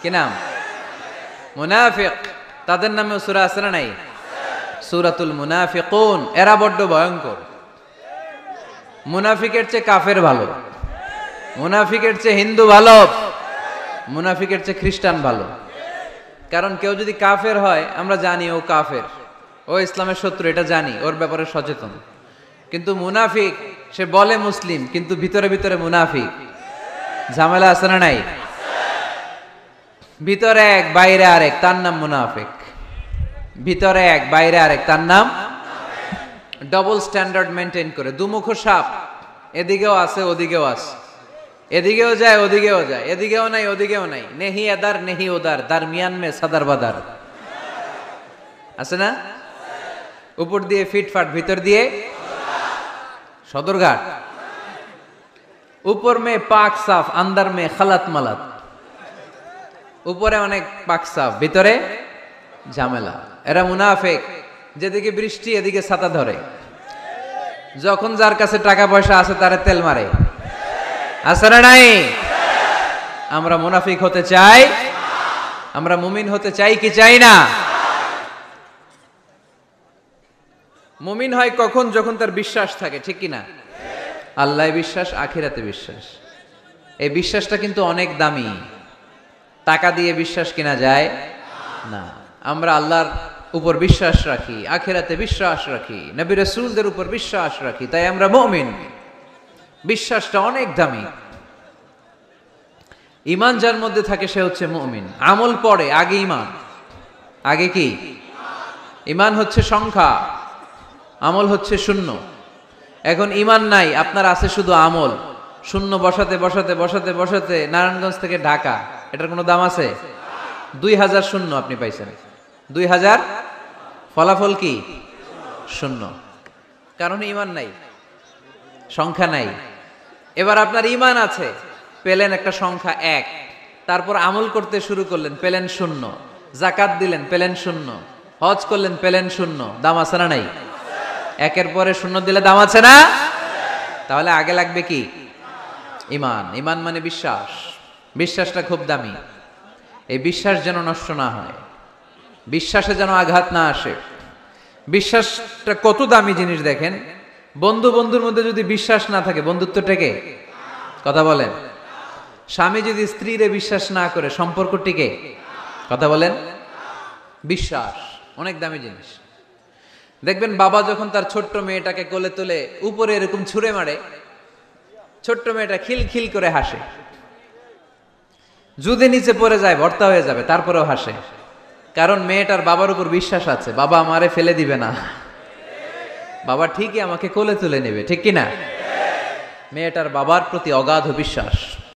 কি নাম? মুনাফিক। তাদের নামে সূরা আছে না নাই? সূরাতুল মুনাফিকুন। এরা বড্ড ভয়ঙ্কর। মুনাফিকের চেয়ে কাফের ভালো, মুনাফিকের চেয়ে হিন্দু ভালো, মুনাফিকের চেয়ে খ্রিস্টান ভালো। কারণ কেউ যদি কাফের হয় আমরা জানি ও কাফের, ও ইসলামের শত্রু, এটা জানি, ওর ব্যাপারে সচেতন। কিন্তু মুনাফিক, সে বলে মুসলিম কিন্তু ভিতরে ভিতরে মুনাফিক। ঝামেলা আছে না নাই? ভিতরে এক বাইরে আরেক, তার নাম মুনাফিক। ভিতরে এক বাইরে আরেক, তার নাম ডবল স্ট্যান্ডার্ড মেনটেন করে। দুমুখ সাপ, এদিকেও আছে ওদিকেও আছে, এদিকেও যায় ওদিকেও যায়, এদিকেও নাই ওদিকেও নাই। নেহি এদার নেহি ওদার, দারমিয়ান মে সাদার বাদার। আছে না? উপর দিয়ে ফিটফাট, ভিতর দিয়ে সদরঘাট। উপর মে পাক সাফ, আন্দার মে খালাত মালাত। উপরে অনেক পাক সাফ, ভিতরে ঝামেলা। এরা মুনাফিক। যেদিকে বৃষ্টি এদিকে ছাতা ধরে, যখন যার কাছে টাকা পয়সা আছে তারে তেল মারে। আছে না নাই? আমরা মুনাফিক হতে চাই? আমরা মুমিন হতে চাই কি চাই না? মুমিন হয় কখন? যখন তার বিশ্বাস থাকে, ঠিক কিনা? আল্লাহ বিশ্বাস, আখিরাতে বিশ্বাস। এই বিশ্বাসটা কিন্তু অনেক দামি। টাকা দিয়ে বিশ্বাস কিনা যায় না। আমরা আল্লাহর উপর বিশ্বাস রাখি, আখিরাতে বিশ্বাস রাখি, নবী রাসূলদের উপর বিশ্বাস রাখি, তাই আমরা মুমিন। বিশ্বাসটা অনেক দামি। ঈমান যার মধ্যে থাকে সে হচ্ছে মুমিন। আমল পড়ে, আগে ঈমান। আগে কি? ঈমান হচ্ছে সংখ্যা, আমল হচ্ছে শূন্য। এখন ঈমান নাই, আপনার আছে শুধু আমল। শূন্য বসাতে বসাতে বসাতে বসাতে নারায়ণগঞ্জ থেকে ঢাকা, এটার কোনো দাম আছে? 2000 শূন্য আপনি পাইছেন। 2000 ফলাফল কি? শূন্য। কারণ ঈমান নাই, সংখ্যা নাই। এবার আপনার ঈমান আছে, পেলেন একটা সংখ্যা 1, তারপর আমল করতে শুরু করলেন, পেলেন শূন্য। যাকাত দিলেন, পেলেন শূন্য। হজ করলেন, পেলেন শূন্য। দাম আছে না নাই? একের পরে শূন্য দিলে দাম আছে না? তাহলে আগে লাগবে কি? ঈমান। ঈমান মানে বিশ্বাস। বিশ্বাসটা খুব দামি। এই বিশ্বাস যেন নষ্ট না হয়, বিশ্বাসে যেন আঘাত না আসে। বিশ্বাসটা কত দামি জিনিস দেখেন। বন্ধু বন্ধুর মধ্যে যদি বিশ্বাস না থাকে, বন্ধুত্ব টেকে? কথা বলেন। স্বামী যদি স্ত্রীরে বিশ্বাস না করে, সম্পর্ক টিকে? কথা বলেন। বিশ্বাস অনেক দামি জিনিস। দেখবেন বাবা যখন তার ছোট্ট মেয়েটাকে কোলে তুলে উপরে এরকম ছুঁড়ে মারে, ছোট্ট মেয়েটা খিলখিল করে হাসে। যদি নিচে পড়ে যায় ভর্তা হয়ে যাবে, তারপরেও হাসে। কারণ মেয়েটার বাবার উপর বিশ্বাস আছে, বাবা আমারে ফেলে দিবে না, বাবা ঠিকই আমাকে কোলে তুলে নেবে, ঠিক কিনা? মেয়েটার বাবার প্রতি অগাধ বিশ্বাস।